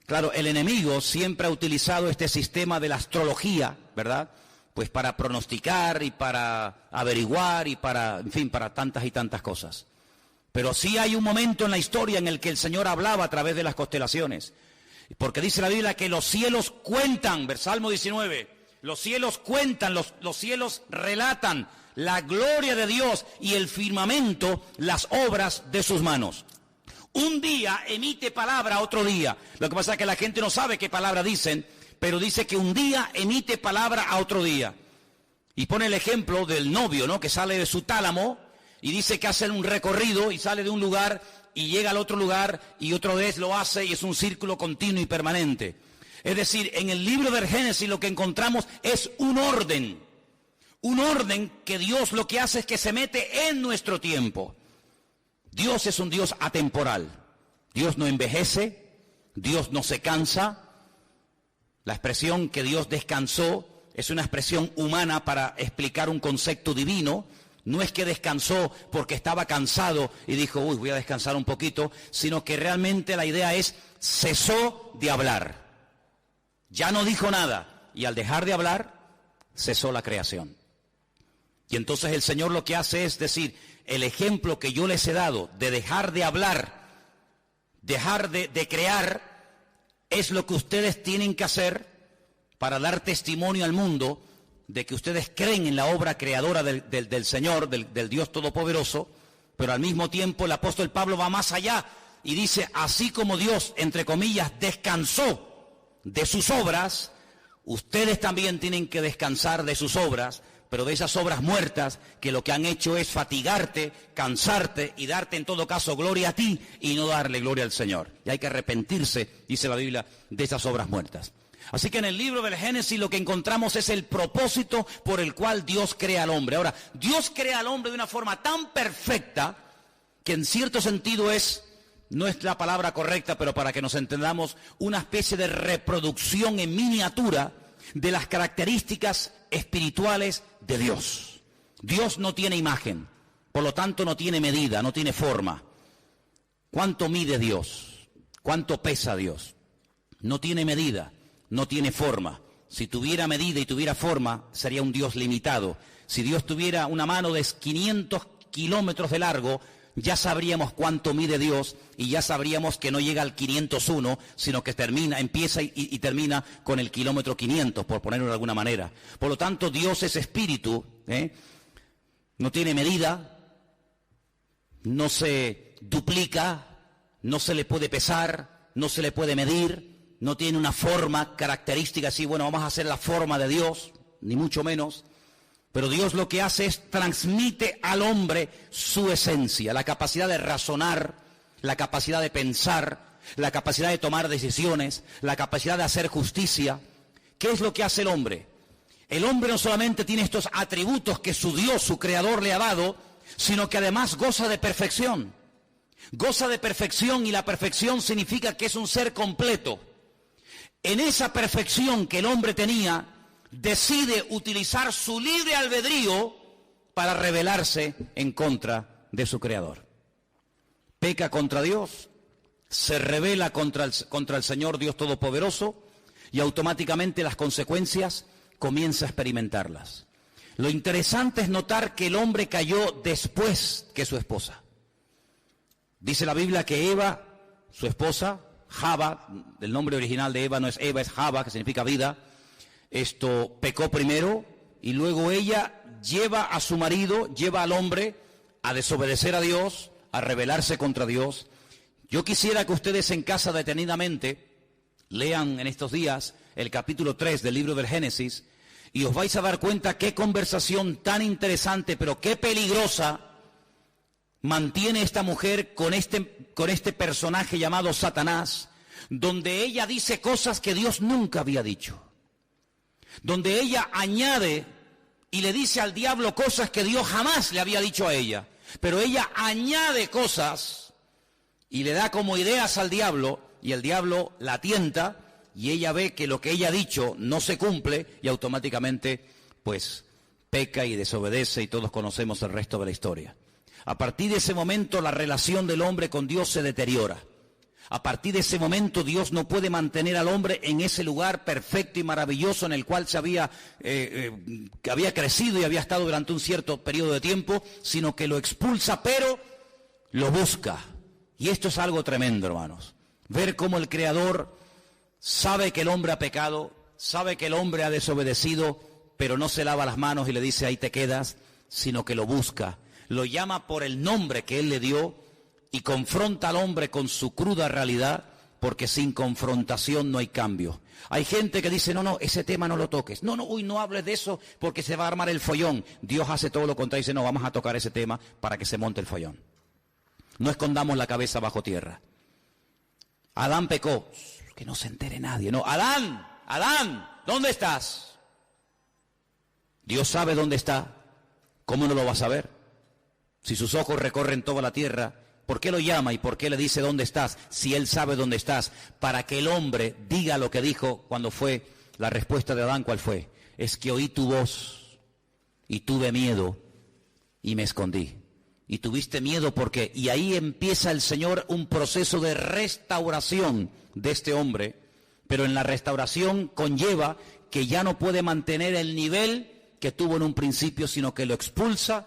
Claro, el enemigo siempre ha utilizado este sistema de la astrología, ¿verdad? Pues para pronosticar y para averiguar y para, en fin, para tantas y tantas cosas. Pero sí hay un momento en la historia en el que el Señor hablaba a través de las constelaciones. Porque dice la Biblia que los cielos cuentan, Salmo 19, los cielos cuentan, los cielos relatan la gloria de Dios y el firmamento, las obras de sus manos. Un día emite palabra a otro día. Lo que pasa es que la gente no sabe qué palabra dicen, pero dice que un día emite palabra a otro día. Y pone el ejemplo del novio, ¿no? Que sale de su tálamo y dice que hace un recorrido y sale de un lugar y llega al otro lugar y otra vez lo hace y es un círculo continuo y permanente. Es decir, en el libro del Génesis lo que encontramos es un orden que Dios lo que hace es que se mete en nuestro tiempo. Dios es un Dios atemporal. Dios no envejece, Dios no se cansa. La expresión que Dios descansó es una expresión humana para explicar un concepto divino. No es que descansó porque estaba cansado y dijo, voy a descansar un poquito, sino que realmente la idea es, cesó de hablar. Ya no dijo nada. Y al dejar de hablar, cesó la creación. Y entonces el Señor lo que hace es decir, el ejemplo que yo les he dado de dejar de hablar, dejar de crear, es lo que ustedes tienen que hacer para dar testimonio al mundo de que ustedes creen en la obra creadora del Señor, del Dios Todopoderoso, pero al mismo tiempo el apóstol Pablo va más allá y dice, así como Dios, entre comillas, descansó de sus obras, ustedes también tienen que descansar de sus obras, pero de esas obras muertas que lo que han hecho es fatigarte, cansarte y darte en todo caso gloria a ti y no darle gloria al Señor. Y hay que arrepentirse, dice la Biblia, de esas obras muertas. Así que en el libro del Génesis lo que encontramos es el propósito por el cual Dios crea al hombre. Ahora, Dios crea al hombre de una forma tan perfecta que en cierto sentido no es la palabra correcta, pero para que nos entendamos, una especie de reproducción en miniatura de las características espirituales de Dios. Dios no tiene imagen, por lo tanto no tiene medida, no tiene forma. ¿Cuánto mide Dios? ¿Cuánto pesa Dios? No tiene medida, no tiene forma. Si tuviera medida y tuviera forma, sería un Dios limitado. Si Dios tuviera una mano de 500 kilómetros de largo, ya sabríamos cuánto mide Dios y ya sabríamos que no llega al 501, sino que empieza y termina con el kilómetro 500, por ponerlo de alguna manera. Por lo tanto, Dios es espíritu, no tiene medida, no se duplica, no se le puede pesar, no se le puede medir, no tiene una forma característica así, bueno, vamos a hacer la forma de Dios, ni mucho menos. Pero Dios lo que hace es transmite al hombre su esencia, la capacidad de razonar, la capacidad de pensar, la capacidad de tomar decisiones, la capacidad de hacer justicia. ¿Qué es lo que hace el hombre? El hombre no solamente tiene estos atributos que su Dios, su Creador, le ha dado, sino que además goza de perfección. Goza de perfección y la perfección significa que es un ser completo. En esa perfección que el hombre tenía, decide utilizar su libre albedrío para rebelarse en contra de su Creador. Peca contra Dios, se rebela contra el Señor Dios Todopoderoso y automáticamente las consecuencias comienza a experimentarlas. Lo interesante es notar que el hombre cayó después que su esposa. Dice la Biblia que Eva, su esposa, Java, el nombre original de Eva no es Eva, es Java, que significa vida. Pecó primero y luego ella lleva a su marido, lleva al hombre a desobedecer a Dios, a rebelarse contra Dios. Yo quisiera que ustedes en casa detenidamente lean en estos días el capítulo 3 del libro del Génesis y os vais a dar cuenta qué conversación tan interesante, pero qué peligrosa mantiene esta mujer con este personaje llamado Satanás, donde ella dice cosas que Dios nunca había dicho. Donde ella añade y le dice al diablo cosas que Dios jamás le había dicho a ella. Pero ella añade cosas y le da como ideas al diablo y el diablo la tienta y ella ve que lo que ella ha dicho no se cumple y automáticamente pues peca y desobedece y todos conocemos el resto de la historia. A partir de ese momento la relación del hombre con Dios se deteriora. A partir de ese momento Dios no puede mantener al hombre en ese lugar perfecto y maravilloso en el cual que había crecido y había estado durante un cierto periodo de tiempo, sino que lo expulsa, pero lo busca. Y esto es algo tremendo, hermanos. Ver cómo el Creador sabe que el hombre ha pecado, sabe que el hombre ha desobedecido, pero no se lava las manos y le dice ahí te quedas, sino que lo busca. Lo llama por el nombre que Él le dio y confronta al hombre con su cruda realidad, porque sin confrontación no hay cambio. Hay gente que dice, no, ese tema no lo toques. No, no hables de eso porque se va a armar el follón. Dios hace todo lo contrario y dice, no, vamos a tocar ese tema para que se monte el follón. No escondamos la cabeza bajo tierra. Adán pecó. Que no se entere nadie. No, Adán, ¿dónde estás? Dios sabe dónde está. ¿Cómo no lo va a saber? Si sus ojos recorren toda la tierra, ¿por qué lo llama y por qué le dice dónde estás? Si Él sabe dónde estás, para que el hombre diga lo que dijo cuando fue la respuesta de Adán, ¿cuál fue? Es que oí tu voz y tuve miedo y me escondí. Y tuviste miedo porque, y ahí empieza el Señor un proceso de restauración de este hombre, pero en la restauración conlleva que ya no puede mantener el nivel que tuvo en un principio, sino que lo expulsa,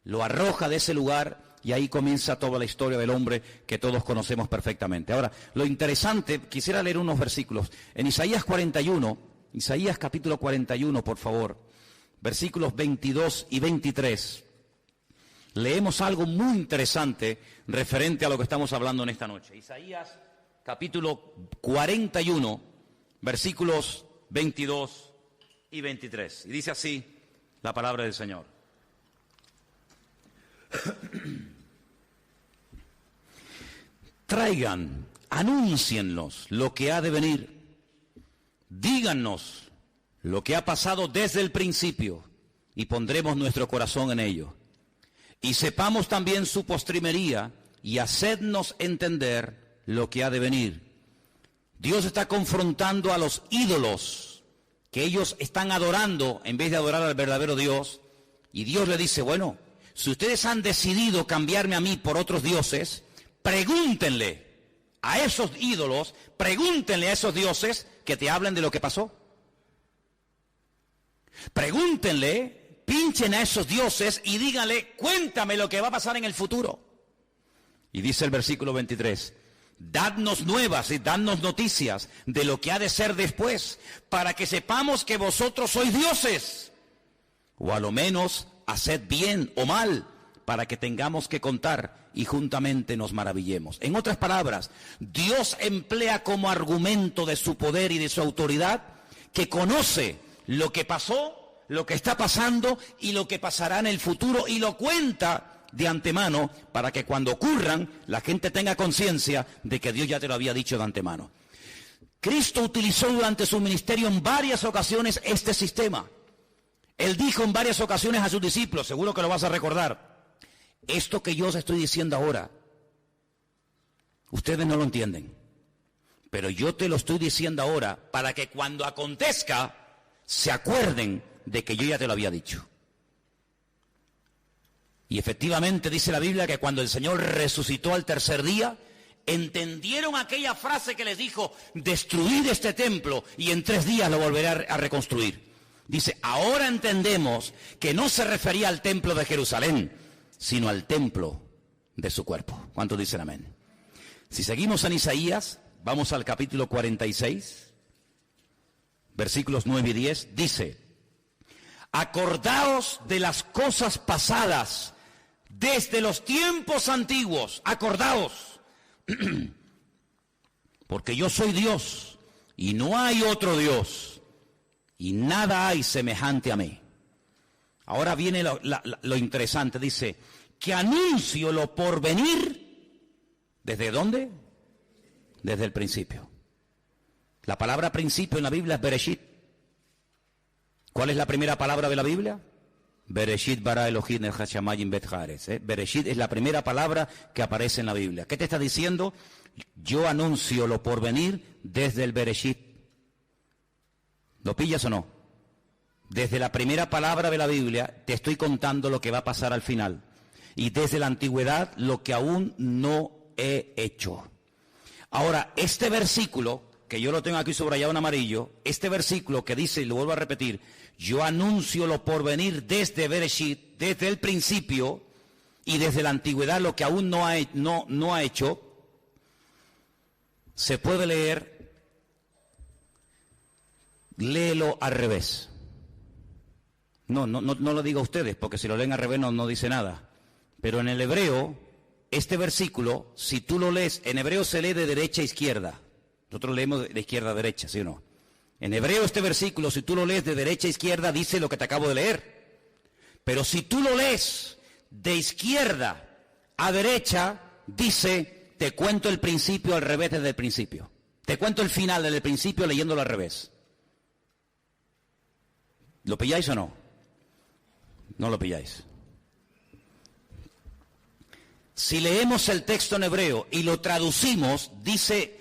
lo arroja de ese lugar y ahí comienza toda la historia del hombre que todos conocemos perfectamente. Ahora, lo interesante, quisiera leer unos versículos. En Isaías 41, Isaías capítulo 41, por favor, versículos 22 y 23, leemos algo muy interesante referente a lo que estamos hablando en esta noche. Isaías capítulo 41, versículos 22 y 23. Y dice así la palabra del Señor. Traigan, anúnciennos lo que ha de venir. Díganos lo que ha pasado desde el principio y pondremos nuestro corazón en ello. Y sepamos también su postrimería y hacednos entender lo que ha de venir. Dios está confrontando a los ídolos que ellos están adorando en vez de adorar al verdadero Dios. Y Dios le dice, bueno, si ustedes han decidido cambiarme a mí por otros dioses, pregúntenle a esos ídolos, pregúntenle a esos dioses que te hablen de lo que pasó. Pregúntenle, pinchen a esos dioses y díganle, cuéntame lo que va a pasar en el futuro. Y dice el versículo 23, dadnos nuevas y dadnos noticias de lo que ha de ser después, para que sepamos que vosotros sois dioses. O a lo menos, haced bien o mal, para que tengamos que contar y juntamente nos maravillemos. En otras palabras, Dios emplea como argumento de su poder y de su autoridad que conoce lo que pasó, lo que está pasando y lo que pasará en el futuro y lo cuenta de antemano para que cuando ocurran la gente tenga conciencia de que Dios ya te lo había dicho de antemano. Cristo utilizó durante su ministerio en varias ocasiones este sistema. Él dijo en varias ocasiones a sus discípulos, seguro que lo vas a recordar, esto que yo os estoy diciendo ahora, ustedes no lo entienden, pero yo te lo estoy diciendo ahora para que cuando acontezca se acuerden de que yo ya te lo había dicho. Y efectivamente dice la Biblia que cuando el Señor resucitó al tercer día, entendieron aquella frase que les dijo, destruid este templo y en 3 días lo volveré a reconstruir. Dice, ahora entendemos que no se refería al templo de Jerusalén, sino al templo de su cuerpo. ¿Cuántos dicen amén? Si seguimos en Isaías, vamos al capítulo 46, versículos 9 y 10, dice, acordaos de las cosas pasadas desde los tiempos antiguos, acordaos, porque yo soy Dios y no hay otro Dios y nada hay semejante a mí. Ahora viene lo interesante, dice, que anuncio lo por venir, ¿desde dónde? Desde el principio. La palabra principio en la Biblia es Bereshit. ¿Cuál es la primera palabra de la Biblia? Bereshit bara Elohim el hashamayim bet haaretz. Bereshit es la primera palabra que aparece en la Biblia. ¿Qué te está diciendo? Yo anuncio lo por venir desde el Bereshit. ¿Lo pillas o no? Desde la primera palabra de la Biblia te estoy contando lo que va a pasar al final. Y desde la antigüedad lo que aún no he hecho. Ahora, este versículo, que yo lo tengo aquí subrayado en amarillo, este versículo que dice, y lo vuelvo a repetir, yo anuncio lo por venir desde Bereshit, desde el principio, y desde la antigüedad lo que aún no ha hecho, se puede leer, léelo al revés. No lo digo a ustedes, porque si lo leen al revés no dice nada. Pero en el hebreo, este versículo, si tú lo lees, en hebreo se lee de derecha a izquierda. Nosotros leemos de izquierda a derecha, ¿sí o no? En hebreo este versículo, si tú lo lees de derecha a izquierda, dice lo que te acabo de leer. Pero si tú lo lees de izquierda a derecha, dice, te cuento el principio al revés desde el principio. Te cuento el final desde el principio leyéndolo al revés. ¿Lo pilláis o no? No lo pilláis. Si leemos el texto en hebreo y lo traducimos, dice,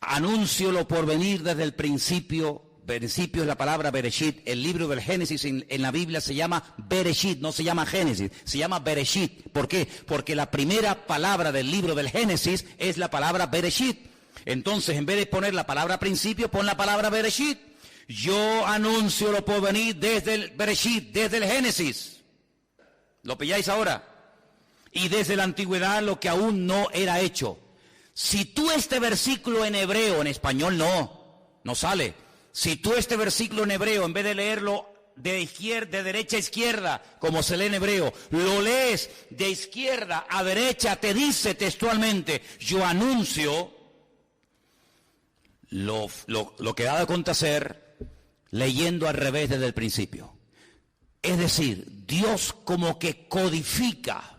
anuncio lo por venir desde el principio. Principio es la palabra Bereshit. El libro del Génesis en la Biblia se llama Bereshit, no se llama Génesis, se llama Bereshit. ¿Por qué? Porque la primera palabra del libro del Génesis es la palabra Bereshit. Entonces, en vez de poner la palabra principio, pon la palabra Bereshit. Yo anuncio lo por venir desde el Bereshit, desde el Génesis. ¿Lo pilláis ahora? Y desde la antigüedad lo que aún no era hecho. Si tú este versículo en hebreo, en español no sale. Si tú este versículo en hebreo, en vez de leerlo de derecha a izquierda, como se lee en hebreo, lo lees de izquierda a derecha, te dice textualmente, yo anuncio lo que ha de acontecer leyendo al revés desde el principio. Es decir, Dios como que codifica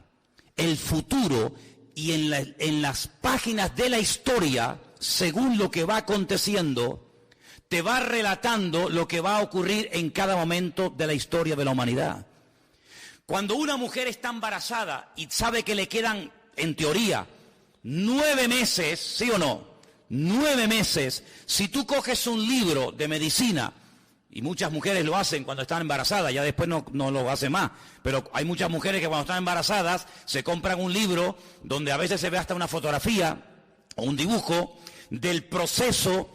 el futuro y en las páginas de la historia, según lo que va aconteciendo, te va relatando lo que va a ocurrir en cada momento de la historia de la humanidad. Cuando una mujer está embarazada y sabe que le quedan, en teoría, 9 meses, ¿sí o no? 9 meses, si tú coges un libro de medicina, y muchas mujeres lo hacen cuando están embarazadas, ya después no lo hacen más, pero hay muchas mujeres que cuando están embarazadas se compran un libro donde a veces se ve hasta una fotografía o un dibujo del proceso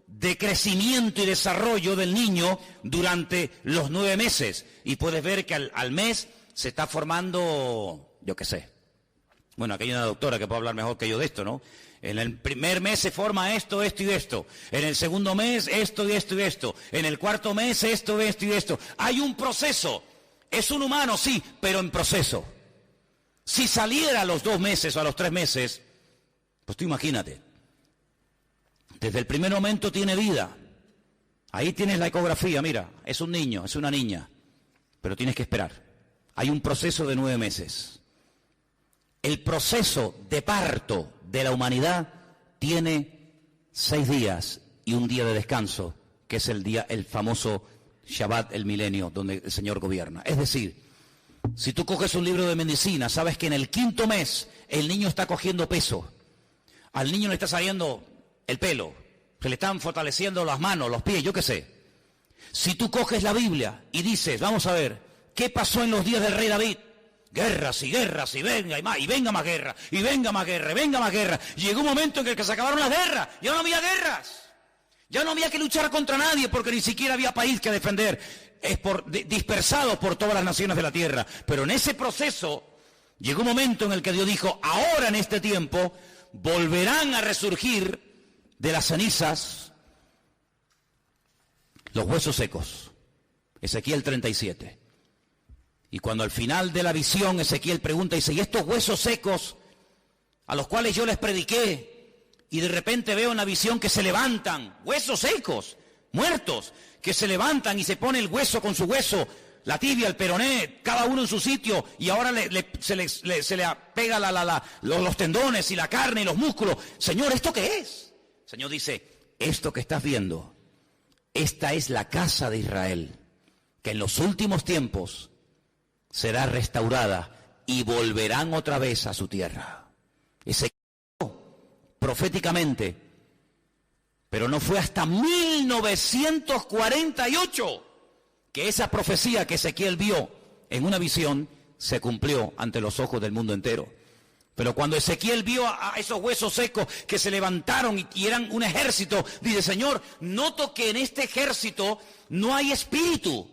de crecimiento y desarrollo del niño durante los 9 meses. Y puedes ver que al mes se está formando, yo qué sé. Bueno, aquí hay una doctora que puede hablar mejor que yo de esto, ¿no? En el primer mes se forma esto, esto y esto. En el segundo mes, esto y esto y esto. En el cuarto mes, esto, esto y esto. Hay un proceso. Es un humano, sí, pero en proceso. Si saliera a los 2 meses o a los 3 meses, pues tú imagínate. Desde el primer momento tiene vida. Ahí tienes la ecografía, mira, es un niño, es una niña. Pero tienes que esperar. Hay un proceso de 9 meses. El proceso de parto de la humanidad tiene 6 días y un día de descanso, que es el famoso Shabbat, el milenio, donde el Señor gobierna. Es decir, si tú coges un libro de medicina, sabes que en el 5.º mes el niño está cogiendo peso. Al niño le está saliendo el pelo, se le están fortaleciendo las manos, los pies, yo qué sé. Si tú coges la Biblia y dices, vamos a ver, ¿qué pasó en los días del rey David? Guerras, y venga, y venga más guerra, y venga más guerra, y venga más guerra. Llegó un momento en el que se acabaron las guerras, ya no había guerras, ya no había que luchar contra nadie, porque ni siquiera había país que defender, dispersados por todas las naciones de la tierra. Pero en ese proceso, llegó un momento en el que Dios dijo, ahora en este tiempo, volverán a resurgir de las cenizas los huesos secos. Ezequiel 37. Y cuando al final de la visión Ezequiel pregunta y dice, ¿y estos huesos secos a los cuales yo les prediqué? Y de repente veo en la visión que se levantan, huesos secos, muertos, que se levantan y se pone el hueso con su hueso, la tibia, el peroné, cada uno en su sitio, y ahora se le pega los tendones y la carne y los músculos. Señor, ¿esto qué es? El Señor dice, esto que estás viendo, esta es la casa de Israel, que en los últimos tiempos será restaurada y volverán otra vez a su tierra. Ese proféticamente, pero no fue hasta 1948 que esa profecía que Ezequiel vio en una visión se cumplió ante los ojos del mundo entero. Pero cuando Ezequiel vio a esos huesos secos que se levantaron y eran un ejército, dice: Señor, noto que en este ejército no hay espíritu.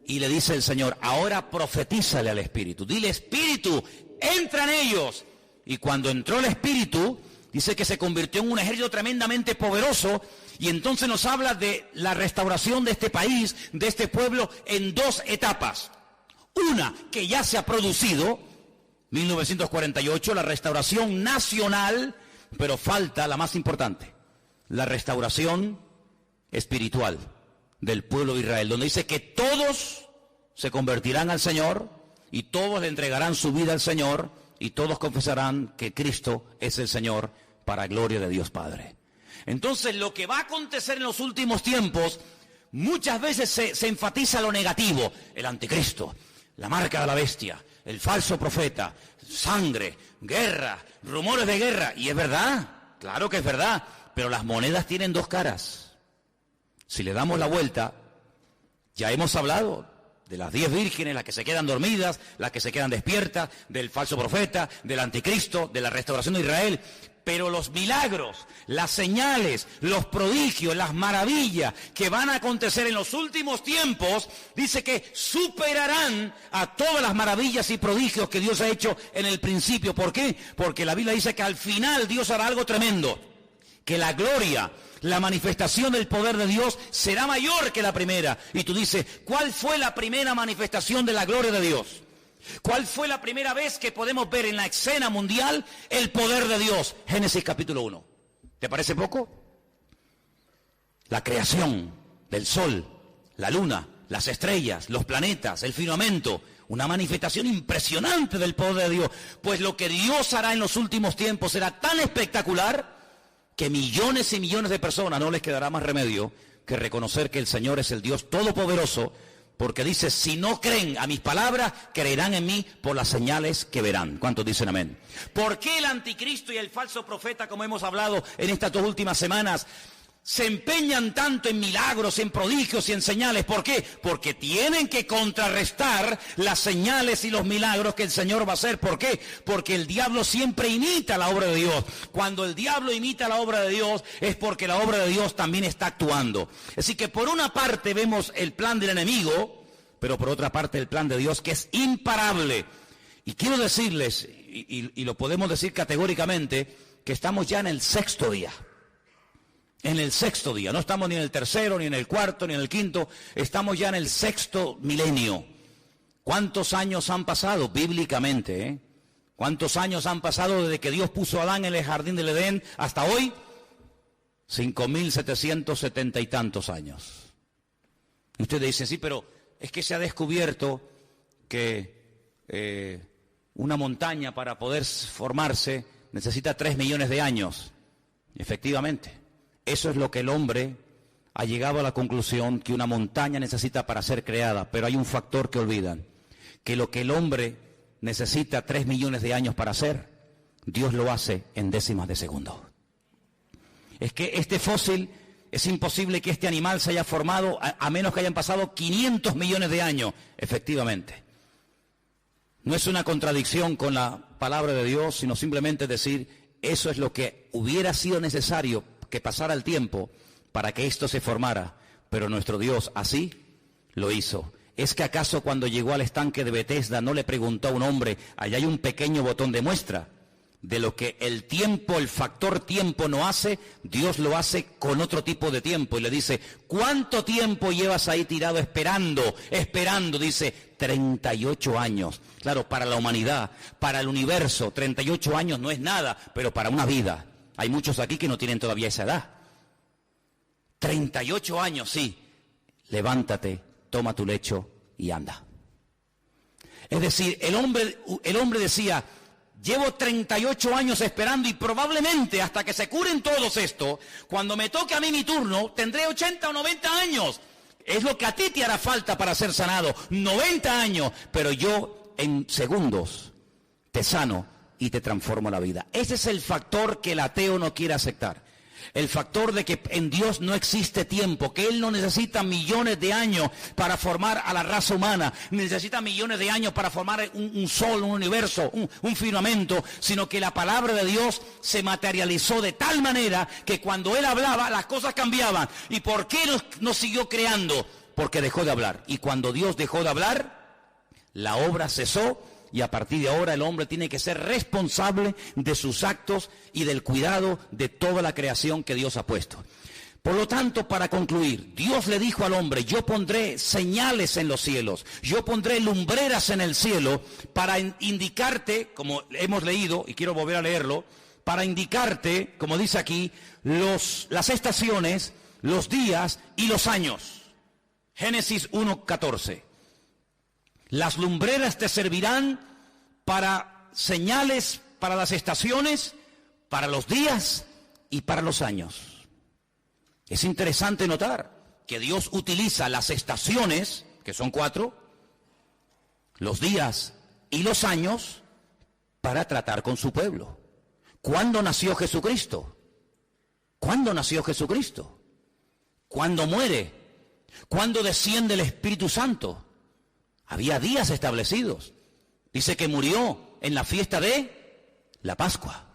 Y le dice el Señor: ahora profetízale al espíritu. Dile: espíritu, entra en ellos. Y cuando entró el espíritu, dice que se convirtió en un ejército tremendamente poderoso. Y entonces nos habla de la restauración de este país, de este pueblo, en dos etapas. Una que ya se ha producido, 1948, la restauración nacional, pero falta la más importante, la restauración espiritual del pueblo de Israel, donde dice que todos se convertirán al Señor y todos le entregarán su vida al Señor y todos confesarán que Cristo es el Señor, para gloria de Dios Padre. Entonces, lo que va a acontecer en los últimos tiempos, muchas veces se enfatiza lo negativo: el anticristo, la marca de la bestia, el falso profeta, sangre, guerra, rumores de guerra. Y es verdad, claro que es verdad, pero las monedas tienen dos caras. Si le damos la vuelta, ya hemos hablado de las 10 vírgenes, las que se quedan dormidas, las que se quedan despiertas, del falso profeta, del anticristo, de la restauración de Israel. Pero los milagros, las señales, los prodigios, las maravillas que van a acontecer en los últimos tiempos, dice que superarán a todas las maravillas y prodigios que Dios ha hecho en el principio. ¿Por qué? Porque la Biblia dice que al final Dios hará algo tremendo, que la gloria, la manifestación del poder de Dios será mayor que la primera. Y tú dices: ¿cuál fue la primera manifestación de la gloria de Dios? ¿Cuál fue la primera vez que podemos ver en la escena mundial el poder de Dios? Génesis capítulo 1. ¿Te parece poco? La creación del sol, la luna, las estrellas, los planetas, el firmamento. Una manifestación impresionante del poder de Dios. Pues lo que Dios hará en los últimos tiempos será tan espectacular que millones y millones de personas no les quedará más remedio que reconocer que el Señor es el Dios todopoderoso. Porque dice: si no creen a mis palabras, creerán en mí por las señales que verán. ¿Cuántos dicen amén? ¿Por qué el anticristo y el falso profeta, como hemos hablado en estas 2 últimas semanas, se empeñan tanto en milagros, en prodigios y en señales? ¿Por qué? Porque tienen que contrarrestar las señales y los milagros que el Señor va a hacer. ¿Por qué? Porque el diablo siempre imita la obra de Dios. Cuando el diablo imita la obra de Dios, es porque la obra de Dios también está actuando. Así que por una parte vemos el plan del enemigo, pero por otra parte el plan de Dios, que es imparable. Y quiero decirles, y lo podemos decir categóricamente, que estamos ya en el 6º día. En el 6º día, no estamos ni en el 3º, ni en el 4º, ni en el 5º, estamos ya en el 6º milenio. ¿Cuántos años han pasado bíblicamente? ¿Cuántos años han pasado desde que Dios puso a Adán en el jardín del Edén hasta hoy? 5.770 y tantos años. Y ustedes dicen: sí, pero es que se ha descubierto que una montaña, para poder formarse, necesita 3 millones de años. Efectivamente. Eso es lo que el hombre ha llegado a la conclusión que una montaña necesita para ser creada. Pero hay un factor que olvidan: que lo que el hombre necesita 3 millones de años para hacer, Dios lo hace en décimas de segundo. Es que este fósil, es imposible que este animal se haya formado a menos que hayan pasado 500 millones de años. Efectivamente. No es una contradicción con la palabra de Dios, sino simplemente decir: eso es lo que hubiera sido necesario que pasara el tiempo para que esto se formara, pero nuestro Dios así lo hizo. ¿Es que acaso cuando llegó al estanque de Betesda no le preguntó a un hombre: allá hay un pequeño botón de muestra de lo que el tiempo, el factor tiempo no hace? Dios lo hace con otro tipo de tiempo y le dice: ¿cuánto tiempo llevas ahí tirado esperando? Dice: 38 años. Claro, para la humanidad, para el universo, 38 años no es nada, pero para una vida. Hay muchos aquí que no tienen todavía esa edad. 38 años, sí. Levántate, toma tu lecho y anda. Es decir, el hombre decía: llevo 38 años esperando y probablemente hasta que se curen todos estos, cuando me toque a mí mi turno, tendré 80 o 90 años. Es lo que a ti te hará falta para ser sanado. 90 años, pero yo en segundos te sano y te transformo la vida. Ese es el factor que el ateo no quiere aceptar. El factor de que en Dios no existe tiempo, que Él no necesita millones de años para formar a la raza humana, necesita millones de años para formar un sol, un universo, un firmamento, sino que la palabra de Dios se materializó de tal manera que cuando Él hablaba, las cosas cambiaban. ¿Y por qué nos siguió creando? Porque dejó de hablar. Y cuando Dios dejó de hablar, la obra cesó. Y a partir de ahora el hombre tiene que ser responsable de sus actos y del cuidado de toda la creación que Dios ha puesto. Por lo tanto, para concluir, Dios le dijo al hombre, yo pondré señales en los cielos, yo pondré lumbreras en el cielo para indicarte, como hemos leído, y quiero volver a leerlo, para indicarte, como dice aquí, las estaciones, los días y los años. Génesis 1:14. Las lumbreras te servirán para señales, para las estaciones, para los días y para los años. Es interesante notar que Dios utiliza las estaciones, que son 4, los días y los años, para tratar con su pueblo. ¿Cuándo nació Jesucristo? ¿Cuándo nació Jesucristo? ¿Cuándo muere? ¿Cuándo desciende el Espíritu Santo? Había días establecidos. Dice que murió en la fiesta de la Pascua.